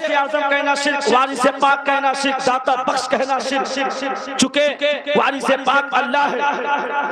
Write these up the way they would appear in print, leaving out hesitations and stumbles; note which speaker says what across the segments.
Speaker 1: غوث اعظم کہنا شرک، وارث پاک کہنا شرک، داتا بخش کہنا شرک۔ چونکہ وارث پاک اللہ ہے،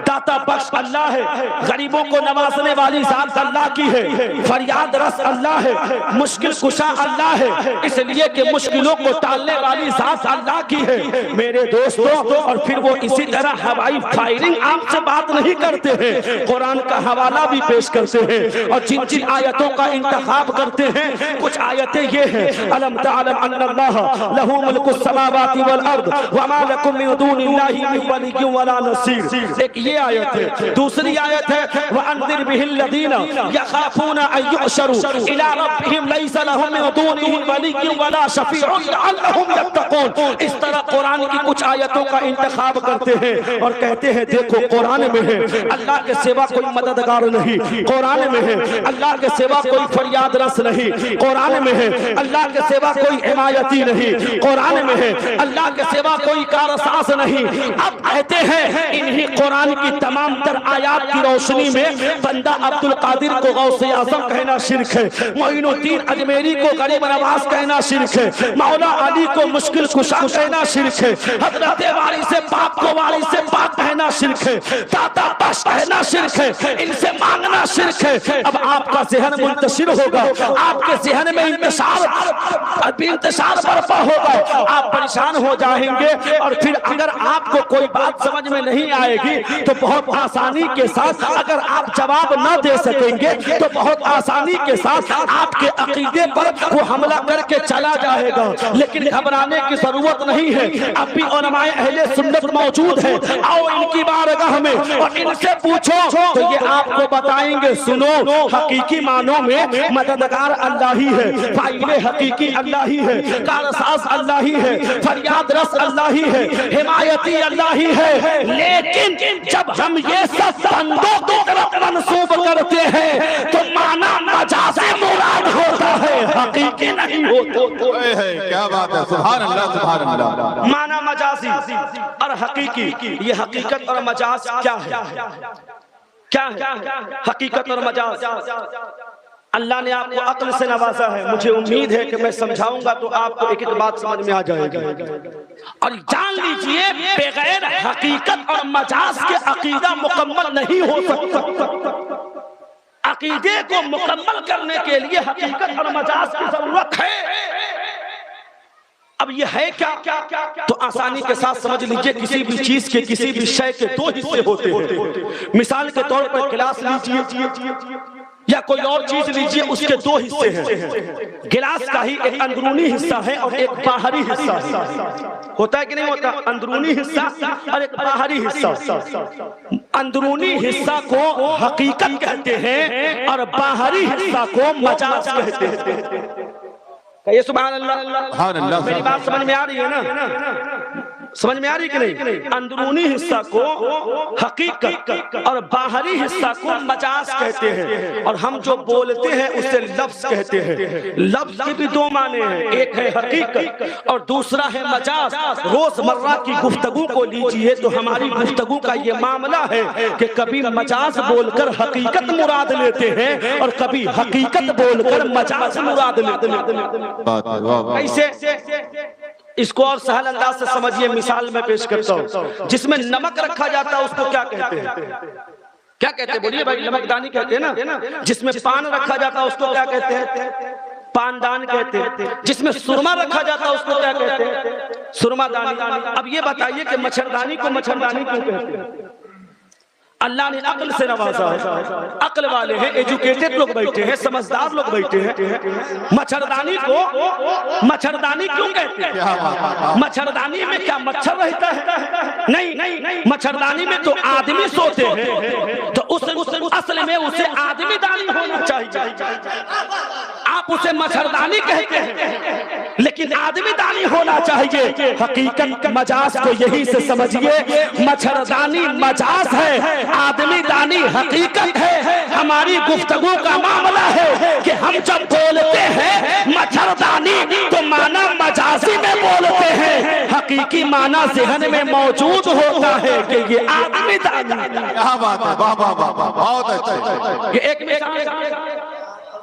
Speaker 1: داتا بخش اللہ ہے، غریبوں کو نوازنے والی ذات اللہ کی ہے، فریاد رس اللہ ہے، مشکل کشا اللہ ہے، اس لیے کہ مشکلوں کو ٹالنے والی ذات اللہ کی ہے میرے دوستوں۔ اور پھر وہ اسی طرح ہوائی فائرنگ آپ سے بات نہیں کرتے ہیں، قرآن کا حوالہ بھی پیش کرتے ہیں اور جن جن آیتوں کا انتخاب کرتے ہیں کچھ آیتیں یہ ہیں، الم تعلم ان اللہ لہ ملک السماوات والارض وما لکم من دون اللہ من ولی ولا نصیر، ایک یہ آیت ہے۔ دوسری آیت ہے وانذر به الذین یخافون ان یحشروا الی ربهم لیس لهم من دونه ولی ولا شفیع لعلهم یتقون۔ اس طرح قرآن کی کچھ آیتوں کا انتخاب کرتے ہیں اور کہتے ہیں دیکھو قرآن میں ہے اللہ کے سوا کوئی مددگار نہیں، قرآن میں ہے اللہ کے سوا کوئی فریاد رس نہیں، قرآن میں ہے اللہ کے سوا کوئی حمایتی نہیں، قرآن میں ہے اللہ کے سوا کوئی کارساز نہیں۔ اب کہتے ہیں انہی قرآن کی تمام تر آیات کی روشنی میں بندہ عبد القادر کو غوث اعظم کہنا شرک ہے، معین الدین اجمیری کو غریب نواز کہنا شرک ہے، مولا علی کو مشکل کشا کہنا شرک ہے، حضرت وارث پاک کو وارث پاک کہنا شرک ہے، داتا بخش کہنا شرک ہے، ان سے مانگنا شرک ہے۔ اب آپ کا ذہن منتشر ہوگا، آپ کے ذہن میں انتشار برپا ہوگا، آپ پریشان ہو جائیں گے اور پھر اگر آپ کو کوئی بات سمجھ میں نہیں آئے گی تو بہت آسانی کے ساتھ اگر آپ جواب نہ دے سکیں گے تو بہت آسانی کے ساتھ آپ کے عقیدے پر وہ حملہ کر کے چلا جائے گا، لیکن گھبرانے کی ضرورت نہیں ہے۔ اب بھی علماء اہل سنت موجود ہیں، آؤ ان کی بارگاہ میں اور ان سے پوچھو تو یہ آپ کو بتائیں گے سنو حقیقی معنوں میں مددگار اللہ ہی ہے، فاعل حقیقی اللہ ہی ہے، کارساز اللہ ہی ہے، فریاد رس اللہ ہی ہے، حمایتی اللہ ہی ہے، لیکن جب ہم یہ سب بندوں کی طرف منسوب کرتے ہیں تو معنی مجازی مراد ہوتا ہے، حقیقی نہیں ہوتا ہے۔
Speaker 2: کیا بات ہے، سبحان اللہ سبحان اللہ۔
Speaker 1: معنی مجازی اور حقیقی، یہ حقیقت اور مجاز کیا ہے؟ کیا ہے حقیقت اور مجاز؟ اللہ نے آپ کو عقل سے نوازا ہے، مجھے امید ہے کہ میں سمجھاؤں گا تو آپ کو ایک ایک بات سمجھ میں آ جائے گی۔ اور جان لیجئے بغیر حقیقت اور مجاز کے عقیدہ مکمل نہیں ہو سکتا، عقیدے کو مکمل کرنے کے لیے حقیقت اور مجاز کی ضرورت ہے۔ اب یہ ہے کیا تو آسانی کے ساتھ سمجھ لیجئے کسی بھی چیز کے کسی بھی شے کے دو حصے ہوتے ہیں۔ مثال کے طور پر گلاس لیجئے یا کوئی اور چیز لیجئے، اس کے دو حصے ہیں، گلاس کا ہی ایک اندرونی حصہ ہے اور ایک باہری حصہ ہے، ہوتا ہے کہ نہیں ہوتا؟ اندرونی حصہ اور ایک باہری حصہ۔ اندرونی حصہ کو حقیقت کہتے ہیں اور باہری حصہ کو مجاز کہتے ہیں۔ کہیے سبحان اللہ۔ میری بات سمجھ میں آ رہی ہے نا؟ سمجھ میں آ رہی کہ نہیں؟ اندرونی حصہ کو حقیقت اور باہری حصہ کو مجاز کہتے ہیں، اور ہم جو بولتے ہیں اسے لفظ کہتے ہیں۔ لفظ کے بھی دو معنی ہیں، ایک ہے حقیقت اور دوسرا ہے مجاز۔ روز مرہ کی گفتگو کو لیجئے تو ہماری گفتگو کا یہ معاملہ ہے کہ کبھی مجاز بول کر حقیقت مراد لیتے ہیں اور کبھی حقیقت بول کر مجاز مراد لیتے ہیں۔ ایسے اس کو اور سہل انداز سے سمجھیے، مثال میں پیش کرتا ہوں۔ جس میں نمک رکھا جاتا ہے اس کو کیا کہتے ہیں؟ کیا کہتے ہیں؟ بولیے بھائی، نمک دانی کہتے ہیں نا۔ جس میں پان رکھا جاتا ہے اس کو کیا کہتے ہیں؟ پاندان کہتے ہیں۔ جس میں سرما رکھا جاتا ہے اس کو کیا کہتے ہیں؟ سرما دانی۔ اب یہ بتائیے کہ مچھردانی کو مچھردانی کیوں کہتے ہیں؟ اللہ نے عقل سے نوازا ہے، عقل والے ہیں، ایجوکیٹڈ لوگ بیٹھے ہیں، سمجھدار لوگ بیٹھے ہیں۔ مچھردانی کو مچھردانی کیوں کہتے ہیں؟ مچھردانی میں کیا مچھر رہتا ہے؟ نہیں، مچھردانی میں تو آدمی سوتے ہیں، تو اصل میں اسے آدمی دانی ہونا چاہیے۔ آپ اسے مچھردانی کہتے ہیں لیکن آدمی دانی ہونا چاہیے۔ حقیقت مجاز کو یہی سے سمجھیے، مچھردانی مجاز ہے، آدمی دانی حقیقت ہے۔ ہماری گفتگو کا معاملہ ہے کہ ہم جب بولتے ہیں مچھردانی تو معنی مجازی میں بولتے ہیں، حقیقی معنی ذہن میں موجود ہوتا ہے کہ یہ آدمی دانی۔
Speaker 2: کیا بات ہے، واہ واہ واہ، بہت اچھا۔
Speaker 1: یہ ایک مثال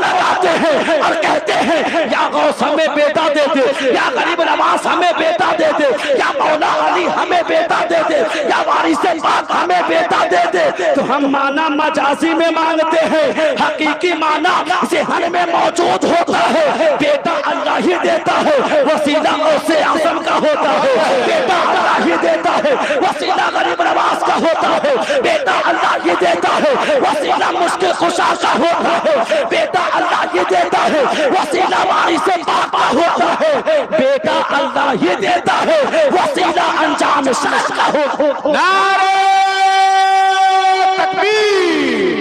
Speaker 1: لگاتے ہیں اور کہتے ہیں یا غوث ہمیں بیٹا دے دے، یا غریب نواز ہمیں بیٹا دے دے، یا مولا علی ہمیں بیٹا دے دے، یا وارث پاک ہمیں بیٹا دے دے، تو ہم معنی مجازی میں مانگتے ہیں، حقیقی معنی ذہن میں موجود ہوتا ہے، بیٹا اللہ ہی دیتا ہے، وسیلہ غوث اعظم کا ہوتا ہے، بیٹا اللہ ہی دیتا ہے، وسیلہ غریب نواز کا ہوتا ہے، بیٹا اللہ ہی دیتا ہے، وسیلہ مشکل کشا کا ہوتا ہے، بیٹا اللہ ہی دیتا ہے، وسیلہ وارث پاک کا ہوتا ہے، بیٹا اللہ ہی دیتا ہے، وسیلہ انجام شخص کا ہوتا ہے۔
Speaker 2: نعرہ تکبیر